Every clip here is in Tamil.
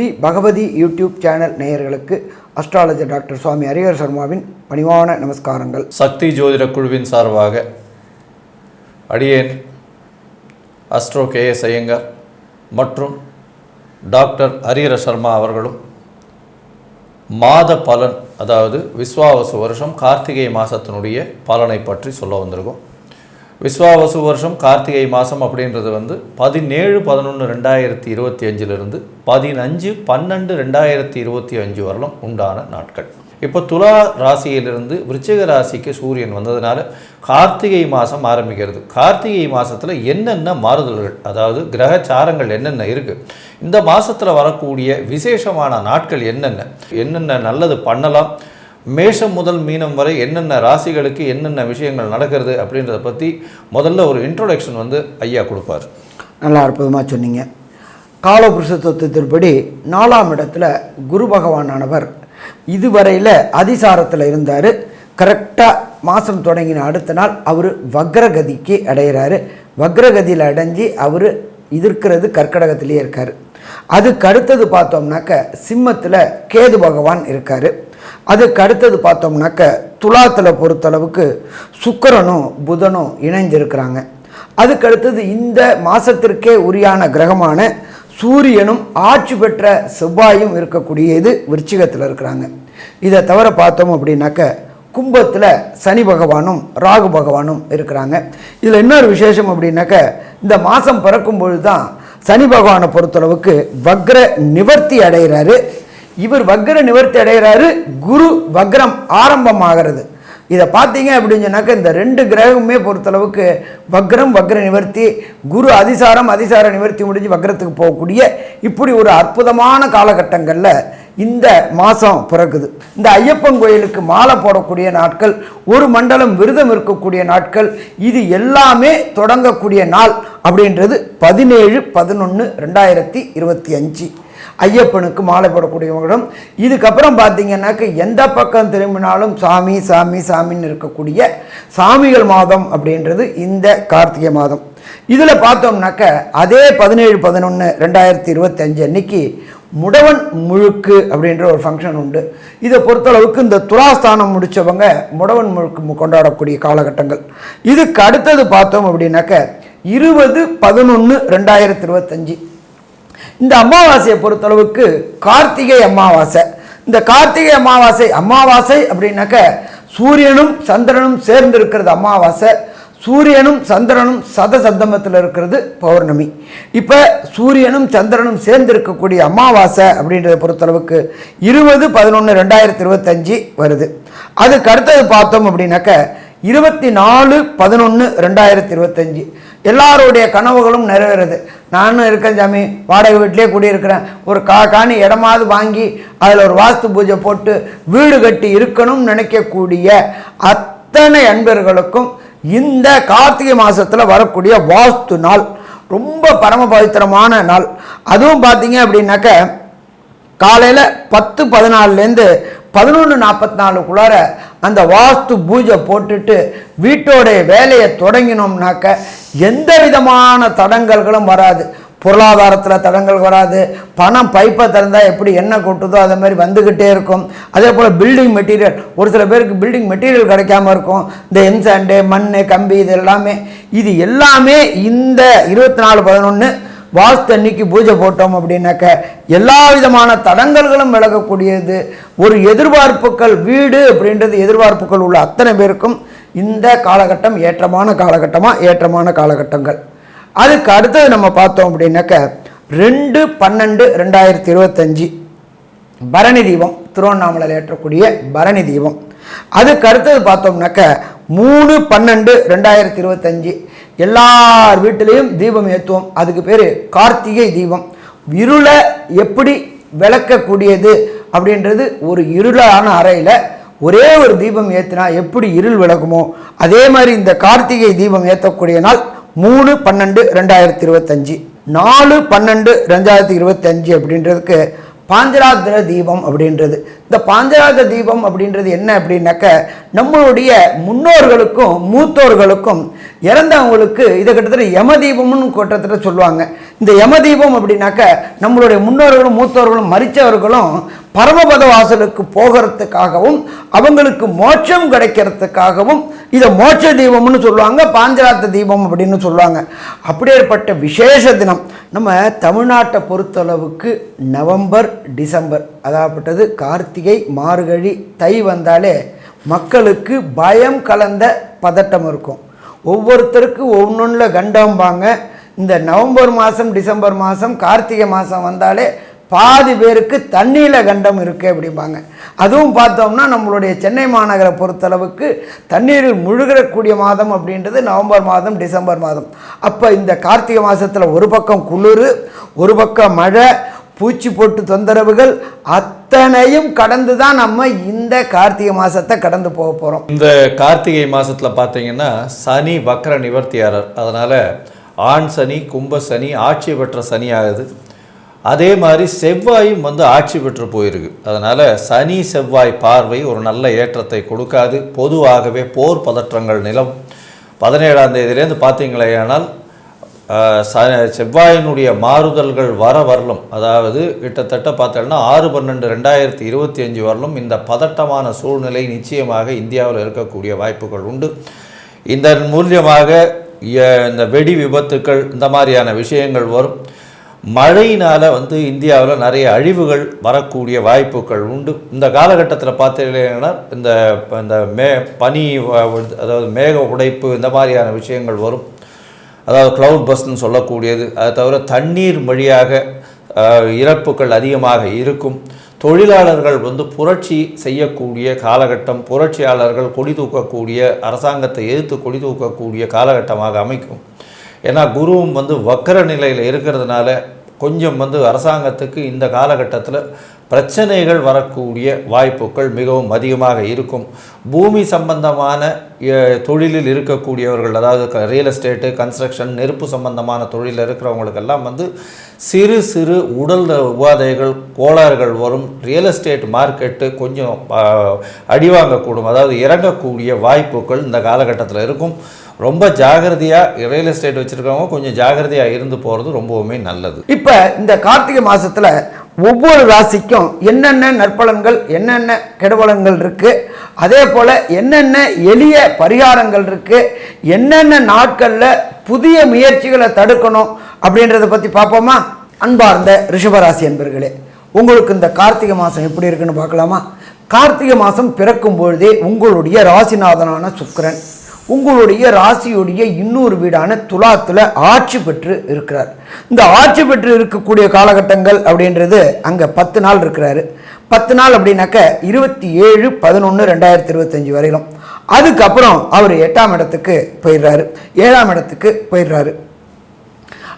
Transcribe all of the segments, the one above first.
ஸ்ரீ பகவதி யூடியூப் சேனல் நேயர்களுக்கு அஸ்ட்ராலஜர் டாக்டர் சுவாமி ஹரிஹர சர்மாவின் பணிவான நமஸ்காரங்கள். சக்தி ஜோதிட குழுவின் சார்பாக அடியேன் அஸ்ட்ரோ KS ஐயங்கார் மற்றும் டாக்டர் ஹரிஹர சர்மா அவர்களும் மாத பலன், அதாவது விஸ்வாவசு வருஷம் கார்த்திகை மாதத்தினுடைய பலனை பற்றி சொல்ல வந்திருக்கோம். விஸ்வாவசு வருஷம் கார்த்திகை மாதம் அப்படின்றது 17/11/2025 15/12/2025 வரலும் உண்டான நாட்கள். இப்போ துலா ராசியிலிருந்து விருச்சிக ராசிக்கு சூரியன் வந்ததுனால கார்த்திகை மாதம் ஆரம்பிக்கிறது. கார்த்திகை மாதத்தில் என்னென்ன மாறுதல்கள், அதாவது கிரகச்சாரங்கள் என்னென்ன இருக்குது, இந்த மாதத்தில் வரக்கூடிய விசேஷமான நாட்கள் என்னென்ன நல்லது பண்ணலாம், மேஷம் முதல் மீனம் வரை என்னென்ன ராசிகளுக்கு என்னென்ன விஷயங்கள் நடக்கிறது அப்படின்றத பற்றி முதல்ல ஒரு இன்ட்ரோடக்ஷன் ஐயா கொடுப்பார். நல்லா அற்புதமாக சொன்னீங்க. காலபுருஷ தத்துவத்தின்படி 4ஆம் இடத்துல குரு பகவானானவர் இதுவரையில் அதிசாரத்தில் இருந்தார். கரெக்டாக மாதம் தொடங்கின அடுத்த நாள் அவர் வக்ரகதிக்கு அடைகிறாரு. வக்ரகதியில் அடைஞ்சி அவர் இருக்கிறது கர்க்கடகத்திலே இருக்கார். அதுக்கு அடுத்தது பார்த்தோம்னாக்க சிம்மத்தில் கேது பகவான் இருக்கார். அதுக்கு அடுத்தது பார்த்தோம்னாக்க துலாத்தில் பொறுத்தளவுக்கு சுக்கிரனும் புதனும் இணைஞ்சிருக்கிறாங்க. அதுக்கு அடுத்தது இந்த மாதத்திற்கே உரியான கிரகமான சூரியனும் ஆட்சி பெற்ற செவ்வாயும் இருக்கக்கூடியது விருச்சிகத்தில் இருக்கிறாங்க. இதை தவிர பார்த்தோம் அப்படின்னாக்க கும்பத்தில் சனி பகவானும் ராகு பகவானும் இருக்கிறாங்க. இதில் இன்னொரு விசேஷம் அப்படின்னாக்க இந்த மாதம் பிறக்கும் பொழுது தான் சனி பகவானை பொறுத்தளவுக்கு வக்ர நிவர்த்தி அடைகிறாரு. இவர் வக்ர நிவர்த்தி அடைகிறாரு, குரு வக்ரம் ஆரம்பமாகிறது. இதை பார்த்தீங்க அப்படின்னு சொன்னாக்க இந்த 2 கிரகமுமே பொறுத்தளவுக்கு வக்ரம் வக்ர நிவர்த்தி, குரு அதிசார நிவர்த்தி முடிஞ்சு வக்ரத்துக்கு போகக்கூடிய இப்படி ஒரு அற்புதமான காலகட்டங்களில் இந்த மாதம் பிறக்குது. இந்த ஐயப்பன் கோயிலுக்கு மாலை போடக்கூடிய நாட்கள், ஒரு மண்டலம் விரதம் இருக்கக்கூடிய நாட்கள், இது எல்லாமே தொடங்கக்கூடிய நாள் அப்படின்றது 17/11/2025 ஐயப்பனுக்கு மாலை போடக்கூடியவங்களும். இதுக்கப்புறம் பார்த்தீங்கன்னாக்க எந்த பக்கம் திரும்பினாலும் சாமி சாமி சாமின்னு இருக்கக்கூடிய சாமிகள் மாதம் அப்படின்றது இந்த கார்த்திகை மாதம். இதில் பார்த்தோம்னாக்க அதே 17/11/2025 அன்னைக்கு முடவன் முழுக்கு அப்படின்ற ஒரு ஃபங்க்ஷன் உண்டு. இதை பொறுத்தளவுக்கு இந்த துலாஸ்தானம் முடித்தவங்க முடவன் முழுக்கு கொண்டாடக்கூடிய காலகட்டங்கள். இதுக்கு அடுத்தது பார்த்தோம் அப்படின்னாக்க 20/11/2025 இந்த அமாவாசையை பொறுத்தளவுக்கு கார்த்திகை அமாவாசை. இந்த கார்த்திகை அமாவாசை அப்படின்னாக்க சூரியனும் சந்திரனும் சேர்ந்து இருக்கிறது அமாவாசை. சூரியனும் சந்திரனும் சதசப்தமத்தில் இருக்கிறது பௌர்ணமி. இப்போ சூரியனும் சந்திரனும் சேர்ந்து இருக்கக்கூடிய அமாவாசை அப்படின்றத பொறுத்தளவுக்கு 20/11/2025 வருது. அதுக்கு அடுத்தது பார்த்தோம் அப்படின்னாக்க 24/11/2025 எல்லாருடைய கனவுகளும் நிறைவேறது. நானும் இருக்கேன் சாமி, வாடகை வீட்டிலே குடியிருக்கிறேன், ஒரு காணி இடமாவது வாங்கி அதில் ஒரு வாஸ்து பூஜை போட்டு வீடு கட்டி இருக்கணும்னு நினைக்கக்கூடிய அத்தனை அன்பர்களுக்கும் இந்த கார்த்திகை மாதத்தில் வரக்கூடிய வாஸ்து நாள் ரொம்ப பரம பவித்திரமான நாள். அதுவும் பார்த்தீங்க அப்படின்னாக்க காலையில் 10:14 11:44 அந்த வாஸ்து பூஜை போட்டுட்டு வீட்டோடைய வேலையை தொடங்கினோம்னாக்க எந்த விதமான தடங்கல்களும் வராது. பொருளாதாரத்தில் தடங்கள் வராது. பணம் பைப்பை திறந்தால் எப்படி எண்ணெய் கொட்டுதோ அதை மாதிரி வந்துக்கிட்டே இருக்கும். அதே போல் பில்டிங் மெட்டீரியல், ஒரு சில பேருக்கு பில்டிங் மெட்டீரியல் கிடைக்காம இருக்கும். இந்த எம்சாண்டு, மண், கம்பி, இது எல்லாமே இந்த 24/11 வாஸ்து அன்னைக்கு பூஜை போட்டோம் அப்படின்னாக்க எல்லா விதமான தடங்கல்களும் விலகக்கூடியது. ஒரு எதிர்பார்ப்புகள், வீடு அப்படின்றது எதிர்பார்ப்புகள் உள்ள அத்தனை பேருக்கும் இந்த காலகட்டம் ஏற்றமான காலகட்டங்கள். அதுக்கு அடுத்தது நம்ம பார்த்தோம் அப்படின்னாக்க 2/12/2025 பரணி தீபம், திருவண்ணாமலையில் ஏற்றக்கூடிய பரணி தீபம். அதுக்கு அடுத்தது பார்த்தோம்னாக்க 3/12/2025 எல்லார் வீட்டிலையும் தீபம் ஏற்றுவோம். அதுக்கு பேர் கார்த்திகை தீபம். இருளை எப்படி விளக்கக்கூடியது அப்படின்றது, ஒரு இருளான அறையில் ஒரே ஒரு தீபம் ஏற்றினா எப்படி இருள் விளக்குமோ அதே மாதிரி இந்த கார்த்திகை தீபம் ஏற்றக்கூடிய நாள் 3/12/2025. 4/12/2025 அப்படின்றதுக்கு பாஞ்சராத்திர தீபம் அப்படின்றது. இந்த பாஞ்சராத்திர தீபம் அப்படின்றது என்ன அப்படின்னாக்க நம்மளுடைய முன்னோர்களுக்கும் மூத்தோர்களுக்கும் இறந்தவங்களுக்கு இதை கிட்டத்தட்ட யம தீபம்னு கிட்டத்தட்ட சொல்லுவாங்க. இந்த யமதீபம் அப்படின்னாக்க நம்மளுடைய முன்னோர்களும் மூத்தோர்களும் மரித்தவர்களும் பரமபத வாசலுக்கு போகிறதுக்காகவும் அவங்களுக்கு மோட்சம் கிடைக்கிறதுக்காகவும் இதை மோட்ச தீபம்னு சொல்லுவாங்க, பாஞ்சராத்த தீபம் அப்படின்னு சொல்லுவாங்க. அப்படியேற்பட்ட விசேஷ தினம். நம்ம தமிழ்நாட்டை பொறுத்தளவுக்கு நவம்பர் டிசம்பர் அதாகப்பட்டது கார்த்திகை மார்கழி தை வந்தாலே மக்களுக்கு பயம் கலந்த பதட்டம் இருக்கும். ஒவ்வொருத்தருக்கு ஒவ்வொன்றில் கண்டம்பாங்க. இந்த நவம்பர் மாதம் டிசம்பர் மாதம் கார்த்திகை மாதம் வந்தாலே பாதி பேருக்கு தண்ணியில் கண்டம் இருக்குது அப்படிம்பாங்க. அதுவும் பார்த்தோம்னா நம்மளுடைய சென்னை மாநகரை பொறுத்தளவுக்கு தண்ணீரில் முழுகக்கூடிய மாதம் அப்படின்றது நவம்பர் மாதம் டிசம்பர் மாதம். அப்போ இந்த கார்த்திகை மாதத்தில் ஒரு பக்கம் குளிர், ஒரு பக்கம் மழை, பூச்சி போட்டு தொந்தரவுகள் அத்தனையும் கடந்து தான் நம்ம இந்த கார்த்திகை மாதத்தை கடந்து போக போகிறோம். இந்த கார்த்திகை மாதத்தில் பார்த்தீங்கன்னா சனி வக்ர நிவர்த்தியாளர், அதனால் ஆண் சனி கும்ப சனி ஆட்சி பெற்ற சனி ஆகுது. அதே மாதிரி செவ்வாயும் ஆட்சி பெற்று போயிருக்கு. அதனால் சனி செவ்வாய் பார்வை ஒரு நல்ல ஏற்றத்தை கொடுக்காது. பொதுவாகவே போர் பதற்றங்கள் நிலம் 17ஆம் தேதியிலேருந்து பார்த்தீங்களேயானால் செவ்வாயினுடைய மாறுதல்கள் வரலும், அதாவது கிட்டத்தட்ட பார்த்தோம்னா 6/12/2025 வரலும் இந்த பதட்டமான சூழ்நிலை நிச்சயமாக இந்தியாவில் இருக்கக்கூடிய வாய்ப்புகள் உண்டு. இதன் மூலியமாக இந்த வெடி விபத்துக்கள் இந்த மாதிரியான விஷயங்கள் வரும். மழையினால் இந்தியாவில் நிறைய அழிவுகள் வரக்கூடிய வாய்ப்புகள் உண்டு. இந்த காலகட்டத்தில் பார்த்தீங்கன்னா இந்த பனி, அதாவது மேக உடைப்பு இந்த மாதிரியான விஷயங்கள் வரும். அதாவது க்ளவுட் பஸ்ன்னு சொல்லக்கூடியது. அதை தவிர தண்ணீர் வழியாக இறப்புகள் அதிகமாக இருக்கும். தொழிலாளர்கள் புரட்சி செய்யக்கூடிய காலகட்டம், புரட்சியாளர்கள் கொடி தூக்கக்கூடிய, அரசாங்கத்தை எதிர்த்து கொடி தூக்கக்கூடிய காலகட்டமாக அமைக்கும். ஏன்னா குருவும் வக்கர நிலையில் இருக்கிறதுனால கொஞ்சம் அரசாங்கத்துக்கு இந்த காலகட்டத்தில் பிரச்சனைகள் வரக்கூடிய வாய்ப்புகள் மிகவும் அதிகமாக இருக்கும். பூமி சம்பந்தமான தொழிலில் இருக்கக்கூடியவர்கள், அதாவது ரியல் எஸ்டேட்டு, கன்ஸ்ட்ரக்ஷன், நெருப்பு சம்பந்தமான தொழிலில் இருக்கிறவங்களுக்கெல்லாம் சிறு சிறு உடல் உபாதைகள், கோளாறுகள் வரும். ரியல் எஸ்டேட் மார்க்கெட்டு கொஞ்சம் அடிவாங்கக்கூடும், அதாவது இறங்கக்கூடிய வாய்ப்புகள் இந்த காலகட்டத்தில் இருக்கும். ரொம்ப ஜாகிரதையாக ரியல் எஸ்டேட் வச்சுருக்கவங்க கொஞ்சம் ஜாகிரதையாக இருந்து போகிறது ரொம்பவுமே நல்லது. இப்போ இந்த கார்த்திகை மாதத்தில் ஒவ்வொரு ராசிக்கும் என்னென்ன நற்பலன்கள் என்னென்ன கெடுபலன்கள் இருக்குது, அதே போல் என்னென்ன எளிய பரிகாரங்கள் இருக்குது, என்னென்ன நாட்களில் புதிய முயற்சிகளை தடுக்கணும் அப்படின்றத பற்றி பார்ப்போமா? அன்பார்ந்த ரிஷபராசி என்பர்களே, உங்களுக்கு இந்த கார்த்திகை மாதம் எப்படி இருக்குன்னு பார்க்கலாமா? கார்த்திகை மாதம் பிறக்கும் பொழுதே உங்களுடைய ராசிநாதனான சுக்கிரன் உங்களுடைய ராசியுடைய இன்னொரு வீடான துலாத்தில் ஆட்சி பெற்று இருக்கிறார். இந்த ஆட்சி பெற்று இருக்கக்கூடிய காலகட்டங்கள் அப்படின்றது அங்கே 10 நாள் இருக்கிறாரு. 10 நாள் அப்படின்னாக்க 27/11/2025 வரையிலும். அதுக்கப்புறம் அவர் 8ஆம் இடத்துக்கு போயிடுறாரு, 7ஆம் இடத்துக்கு போயிடுறாரு.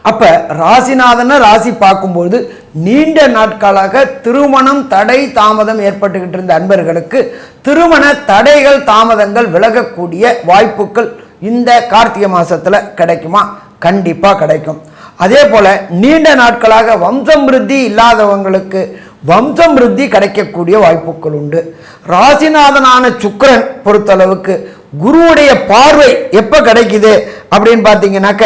அப்போ ராசிநாதனை ராசி பார்க்கும்போது நீண்ட நாட்களாக திருமணம் தடை தாமதம் ஏற்பட்டுக்கிட்டு இருந்த அன்பர்களுக்கு திருமண தடைகள் தாமதங்கள் விலகக்கூடிய வாய்ப்புகள் இந்த கார்த்திகை மாதத்தில் கிடைக்குமா? கண்டிப்பாக கிடைக்கும். அதே போல் நீண்ட நாட்களாக வம்சம் விருத்தி இல்லாதவங்களுக்கு வம்சம் விருத்தி கிடைக்கக்கூடிய வாய்ப்புகள் உண்டு. ராசிநாதனான சுக்கிரன் பொறுத்தளவுக்கு குருவுடைய பார்வை எப்போ கிடைக்குது அப்படின்னு பார்த்தீங்கன்னாக்க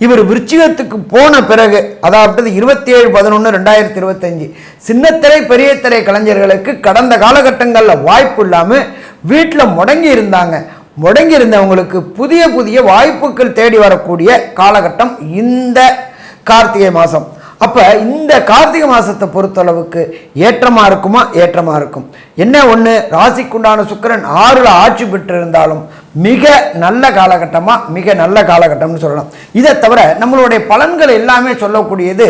இவர் விருச்சிகத்துக்கு போன பிறகு, அதாவது 27/11/2025 சின்னத்திரை பெரிய திரை கலைஞர்களுக்கு கடந்த காலகட்டங்களில் வாய்ப்பு இல்லாமல் வீட்டில் முடங்கி இருந்தாங்க. முடங்கி இருந்தவங்களுக்கு புதிய புதிய வாய்ப்புகள் தேடி வரக்கூடிய காலகட்டம் இந்த கார்த்திகை மாதம். அப்போ இந்த கார்த்திகை மாதத்தை பொறுத்தளவுக்கு ஏற்றமாக இருக்குமா? ஏற்றமாக இருக்கும். என்ன ஒன்று, ராசிக்குண்டான சுக்கிரன் 6ல் ஆட்சி பெற்றிருந்தாலும் மிக நல்ல காலகட்டமாக, மிக நல்ல காலகட்டம்னு சொல்லலாம். இதை தவிர நம்மளுடைய பலன்கள் எல்லாமே சொல்லக்கூடியது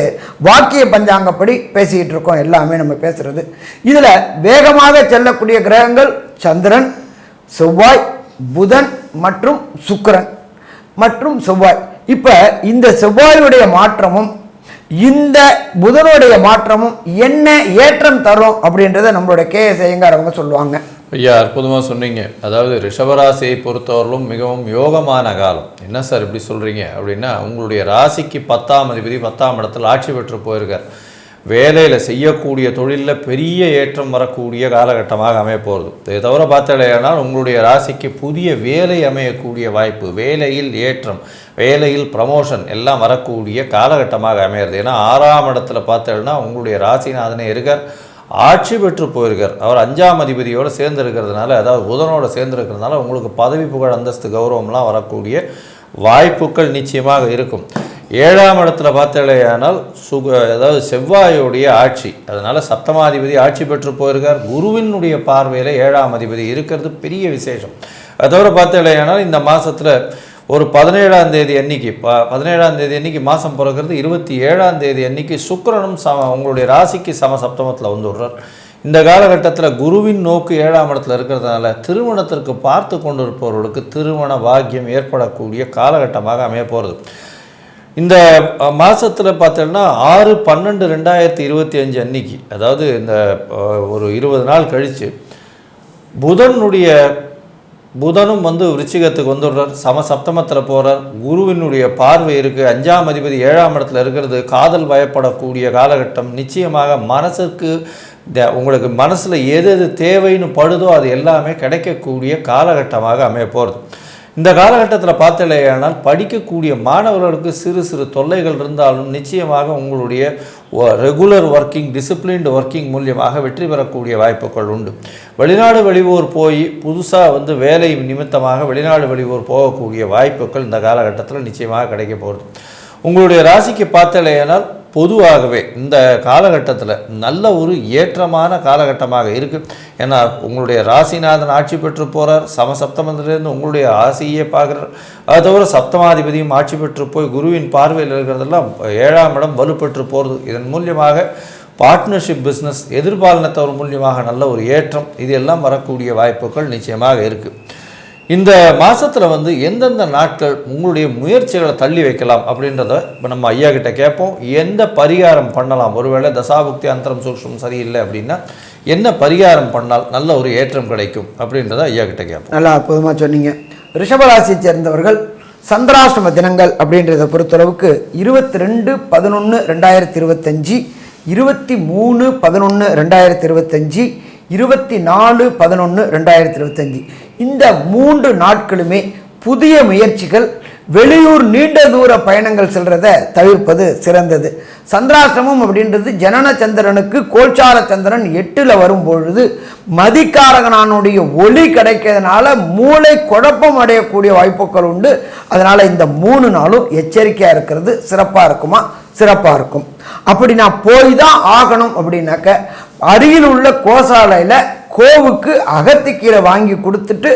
வாக்கிய பஞ்சாங்கப்படி பேசிக்கிட்டு இருக்கோம். எல்லாமே நம்ம பேசுகிறது இதில் வேகமாக செல்லக்கூடிய கிரகங்கள் சந்திரன், செவ்வாய், புதன் மற்றும் சுக்கிரன் மற்றும் செவ்வாய். இப்போ இந்த செவ்வாயுடைய மாற்றமும் இந்த புதனுடைய மாற்றமும் என்ன ஏற்றம் தரும் அப்படின்றத நம்மளுடைய KS ஐயங்கார் அவங்க சொல்லுவாங்க. ஐயா, அற்புதமாக சொன்னீங்க. அதாவது ரிஷபராசியை பொறுத்தவரையிலும் மிகவும் யோகமான காலம். என்ன சார் இப்படி சொல்கிறீங்க அப்படின்னா, உங்களுடைய ராசிக்கு 10ஆம் அதிபதி 10ஆம் இடத்தில் ஆட்சி பெற்று போயிருக்கார். வேலையில் செய்யக்கூடிய தொழிலில் பெரிய ஏற்றம் வரக்கூடிய காலகட்டமாக அமைய போகிறது. இதை தவிர பார்த்தாலேனால் உங்களுடைய ராசிக்கு புதிய வேலை அமையக்கூடிய வாய்ப்பு, வேலையில் ஏற்றம், வேலையில் ப்ரமோஷன் எல்லாம் வரக்கூடிய காலகட்டமாக அமையிறது. ஏன்னா 6ஆம் இடத்துல பார்த்தேன்னா உங்களுடைய ராசிநாதனே இருக்கார், ஆட்சி பெற்று போயிருக்கார். அவர் 5ஆம் அதிபதியோடு சேர்ந்து இருக்கிறதுனால, அதாவது புதனோடு சேர்ந்து இருக்கிறதுனால உங்களுக்கு பதவி புகழ் அந்தஸ்து கௌரவம்லாம் வரக்கூடிய வாய்ப்புகள் நிச்சயமாக இருக்கும். 7ஆம் இடத்துல பார்த்தாலேயானால் அதாவது செவ்வாயுடைய ஆட்சி, அதனால் சப்தமாதிபதி ஆட்சி பெற்று போயிருக்கார். குருவினுடைய பார்வையில் 7ஆம் அதிபதி இருக்கிறது பெரிய விசேஷம். அதை தவிர பார்த்தாலேயானால் இந்த மாதத்தில் ஒரு 17ஆம் தேதி அன்னைக்கு 17ஆம் தேதி அன்னைக்கு மாதம் பிறக்கிறது. 27ஆம் தேதி அன்னைக்கு சுக்கிரனும் உங்களுடைய ராசிக்கு சப்தமத்தில் வந்துடுறார். இந்த காலகட்டத்தில் குருவின் நோக்கு 7ஆம் இடத்துல இருக்கிறதுனால திருமணத்திற்கு பார்த்து கொண்டு இருப்பவர்களுக்கு திருமண பாக்கியம் ஏற்படக்கூடிய காலகட்டமாக அமைய போகிறது. இந்த மாதத்தில் பார்த்தோன்னா 6/12/2025 அன்னைக்கு, அதாவது இந்த ஒரு 20 நாள் கழித்து புதனும் விருச்சிகத்துக்கு வந்துடுறார், சப்தமத்தில் போகிறார். குருவினுடைய பார்வை இருக்குது, 5ஆம் அதிபதி 7ஆம் இடத்துல இருக்கிறது. காதல் பயப்படக்கூடிய காலகட்டம். நிச்சயமாக மனசுக்கு உங்களுக்கு மனசில் எது தேவைன்னு படுதோ அது எல்லாமே கிடைக்கக்கூடிய காலகட்டமாக அமைய போகிறது. இந்த காலகட்டத்தில் பார்த்தலையானால் படிக்கக்கூடிய மாணவர்களுக்கு சிறு சிறு தொல்லைகள் இருந்தாலும் நிச்சயமாக உங்களுடைய ரெகுலர் ஒர்க்கிங், டிசிப்ளின்டு ஒர்க்கிங் மூலியமாக வெற்றி பெறக்கூடிய வாய்ப்புகள் உண்டு. வெளிநாடு வெளியூர் போய் புதுசாக வேலை நிமித்தமாக வெளிநாடு வெளியூர் போகக்கூடிய வாய்ப்புகள் இந்த காலகட்டத்தில் நிச்சயமாக கிடைக்க போகிறது. உங்களுடைய ராசிக்கு பார்த்தலையானால் பொதுவாகவே இந்த காலகட்டத்தில் நல்ல ஒரு ஏற்றமான காலகட்டமாக இருக்குது. ஏன்னா உங்களுடைய ராசிநாதன் ஆட்சி பெற்று போகிறார், சப்தமத்திலேருந்து உங்களுடைய ஆசையே பார்க்குறார். அது தவிர சப்தமாதிபதியும் ஆட்சி பெற்று போய் குருவின் பார்வையில் இருக்கிறதெல்லாம் 7ஆம் இடம் வலுப்பெற்று போகிறது. இதன் மூலியமாக பார்ட்னர்ஷிப் பிஸ்னஸ், எதிர்பாலினத்தவர் மூலியமாக நல்ல ஒரு ஏற்றம், இது எல்லாம் வரக்கூடிய வாய்ப்புகள் நிச்சயமாக இருக்குது. இந்த மாதத்தில் எந்தெந்த நாட்கள் உங்களுடைய முயற்சிகளை தள்ளி வைக்கலாம் அப்படின்றத இப்போ நம்ம ஐயா கிட்ட கேட்போம். எந்த பரிகாரம் பண்ணலாம், ஒருவேளை தசாபுக்தி அந்தரம் சூக்ஷ்மம் சரியில்லை அப்படின்னா என்ன பரிகாரம் பண்ணால் நல்ல ஒரு ஏற்றம் கிடைக்கும் அப்படின்றத ஐயா கிட்ட கேட்போம். நல்லா அற்புதமாக சொன்னீங்க. ரிஷபராசியை சேர்ந்தவர்கள் சந்திராஷ்டம தினங்கள் அப்படின்றத பொறுத்தளவுக்கு 22/11/2025, 23/11/2025, 24/11/2025 இந்த 3 நாட்களுமே புதிய முயற்சிகள், வெளியூர் நீண்ட தூர பயணங்கள் செல்றதை தவிர்ப்பது சிறந்தது. சந்திராஷ்டமம் அப்படின்றது ஜனன சந்திரனுக்கு கோல்சார சந்திரன் 8ல் வரும்பொழுது மதிக்காரகனானுடைய ஒளி கிடைக்கிறதுனால மூளை குழப்பம் அடையக்கூடிய வாய்ப்புகள் உண்டு. அதனால் இந்த 3 நாளும் எச்சரிக்கையாக இருக்கிறது சிறப்பாக இருக்குமா? சிறப்பாக இருக்கும். அப்படி நான் போய் தான் ஆகணும் அப்படின்னாக்க அருகில் உள்ள கோசாலையில் கோவுக்கு அகத்திக்கீரை வாங்கி கொடுத்துட்டு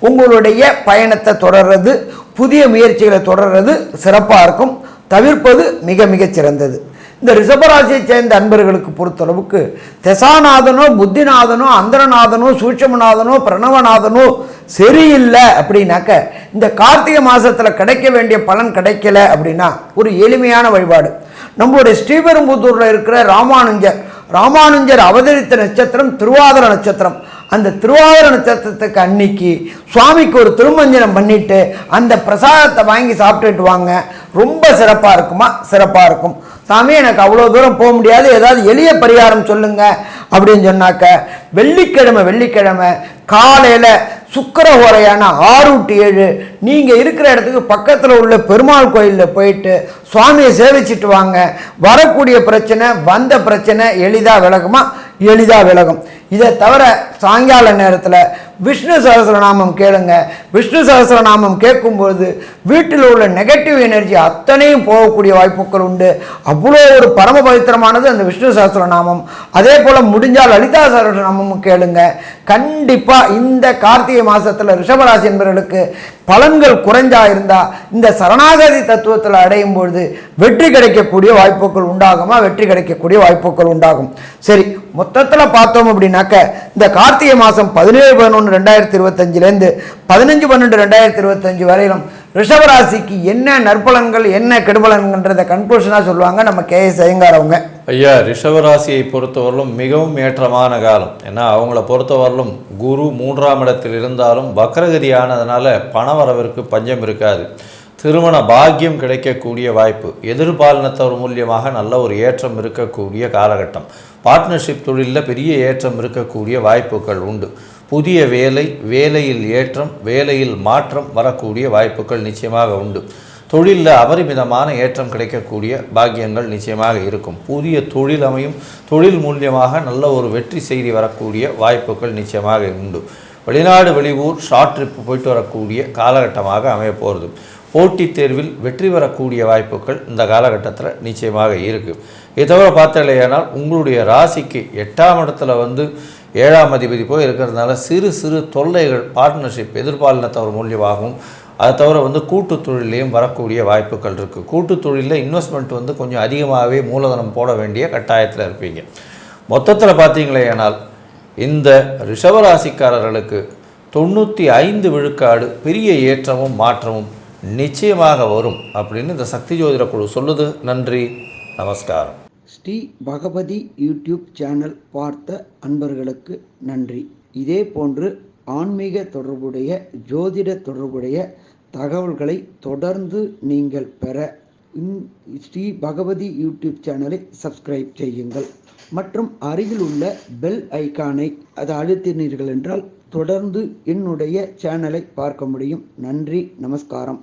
உங்களுடைய பயணத்தை தொடர்றது, புதிய முயற்சிகளை தொடர்றது சிறப்பாக இருக்கும். தவிர்ப்பது மிக மிக சிறந்தது. இந்த ரிஷபராசியை சேர்ந்த அன்பர்களுக்கு பொறுத்தளவுக்கு தசாநாதனோ, புத்திநாதனோ, அந்தரநாதனோ, சூட்சமநாதனோ, பிரணவநாதனோ சரியில்லை அப்படின்னாக்க இந்த கார்த்திகை மாதத்தில் கிடைக்க வேண்டிய பலன் கிடைக்கல அப்படின்னா ஒரு எளிமையான வழிபாடு. நம்மளுடைய ஸ்ரீபெரும்புத்தூரில் இருக்கிற ராமானுஜர் அவதரித்த நட்சத்திரம் திருவாதிர நட்சத்திரம். அந்த திருவாதிர நட்சத்திரத்துக்கு அன்னைக்கு சுவாமிக்கு ஒரு திருமஞ்சனம் பண்ணிட்டு அந்த பிரசாதத்தை வாங்கி சாப்பிட்டுட்டு வாங்க. ரொம்ப சிறப்பாக இருக்குமா? சிறப்பாக இருக்கும். சாமி எனக்கு அவ்வளோ தூரம் போக முடியாது, ஏதாவது எளிய பரிகாரம் சொல்லுங்க அப்படின்னு சொன்னாக்க வெள்ளிக்கிழமை காலையில் சுக்கிரஹோரையான 6 to 7 நீங்கள் இருக்கிற இடத்துக்கு பக்கத்தில் உள்ள பெருமாள் கோயிலில் போயிட்டு சுவாமியை சேவிச்சிட்டு வாங்க. வரக்கூடிய பிரச்சனை, வந்த பிரச்சனை எளிதாக விலகுமா? எளிதாக விலகும். இதை தவிர சாயங்கால நேரத்தில் விஷ்ணு சகஸ்ரநாமம் கேளுங்க. விஷ்ணு சகஸ்ரநாமம் கேட்கும்போது வீட்டில் உள்ள நெகட்டிவ் எனர்ஜி அத்தனையும் போகக்கூடிய வாய்ப்புகள் உண்டு. அவ்வளோ ஒரு பரம பவித்திரமானது அந்த விஷ்ணு சகஸ்ரநாமம். அதே போல் முடிஞ்சால் லலிதா சகஸ்ரநாமமும் கேளுங்க. கண்டிப்பாக இந்த கார்த்திகை மாதத்தில் ரிஷபராசி என்பவர்களுக்கு பலன்கள் குறைஞ்சா இருந்தால் இந்த சரணாகதி தத்துவத்தில் அடையும் பொழுது வெற்றி கிடைக்கக்கூடிய வாய்ப்புகள் உண்டாகுமா? வெற்றி கிடைக்கக்கூடிய வாய்ப்புகள் உண்டாகும். சரி, மொத்தத்தில் பார்த்தோம் அப்படின்னாக்க இந்த கார்த்திகை மாதம் 17/11/2025 15/12/2025 வரையிலும் ரிஷபராசிக்கு என்ன நற்பலன்கள், என்ன கெடுபலன்கள்ன்றத கன்க்ளூஷனாக சொல்லுவாங்க நம்ம KS ஐயங்கார் அவங்க. ஐயா, ரிஷபராசியை பொறுத்தவரையிலும் மிகவும் ஏற்றமான காலம். ஏன்னா அவங்கள பொறுத்தவரையிலும் குரு 3ஆம் இடத்தில் இருந்தாலும் வக்ரகதியானதுனால பணவரவிற்கு பஞ்சம் இருக்காது. திருமண பாக்கியம் கிடைக்கக்கூடிய வாய்ப்பு, எதிர்பாலினத்தவர் மூலியமாக நல்ல ஒரு ஏற்றம் இருக்கக்கூடிய காலகட்டம், பார்ட்னர்ஷிப் தொழிலில் பெரிய ஏற்றம் இருக்கக்கூடிய வாய்ப்புகள் உண்டு. புதிய வேலையில் ஏற்றம், வேலையில் மாற்றம் வரக்கூடிய வாய்ப்புகள் நிச்சயமாக உண்டு. தொழிலில் அபரிமிதமான ஏற்றம் கிடைக்கக்கூடிய பாக்கியங்கள் நிச்சயமாக இருக்கும். புதிய தொழில் அமையும், தொழில் மூலியமாக நல்ல ஒரு வெற்றி செய்தி வரக்கூடிய வாய்ப்புகள் நிச்சயமாக உண்டு. வெளிநாடு வெளியூர் ஷார்ட் ட்ரிப் போயிட்டு வரக்கூடிய காலகட்டமாக அமைய போகிறது. போட்டித் தேர்வில் வெற்றி பெறக்கூடிய வாய்ப்புகள் இந்த காலகட்டத்தில் நிச்சயமாக இருக்குது. இதை தவிர பார்த்தாலேயானால் உங்களுடைய ராசிக்கு 8ஆம் இடத்துல 7ஆம் அதிபதி போய் இருக்கிறதுனால சிறு சிறு தொல்லைகள் பார்ட்னர்ஷிப் எதிர்பாலினத்தவர் மூலியமாகவும், அதை தவிர கூட்டு தொழிலையும் வரக்கூடிய வாய்ப்புகள் இருக்குது. கூட்டு தொழிலில் இன்வெஸ்ட்மெண்ட் கொஞ்சம் அதிகமாகவே மூலதனம் போட வேண்டிய கட்டாயத்தில் இருப்பீங்க. மொத்தத்தில் பார்த்தீங்களேயானால் இந்த ரிஷபராசிக்காரர்களுக்கு 95 விழுக்காடு பெரிய ஏற்றமும் மாற்றமும் நிச்சயமாக வரும் அப்படின்னு இந்த சக்தி ஜோதிட குழு சொல்லுது. நன்றி, நமஸ்காரம். ஸ்ரீ பகவதி யூடியூப் சேனல் பார்த்த அன்பர்களுக்கு நன்றி. இதே போன்று ஆன்மீக தொடர்புடைய ஜோதிட தொடர்புடைய தகவல்களை தொடர்ந்து நீங்கள் பெற ஸ்ரீ பகவதி யூடியூப் சேனலை சப்ஸ்கிரைப் செய்யுங்கள் மற்றும் அருகில் உள்ள பெல் ஐகானை அதை அழுத்தினீர்கள் என்றால் தொடர்ந்து என்னுடைய சேனலை பார்க்க முடியும். நன்றி, நமஸ்காரம்.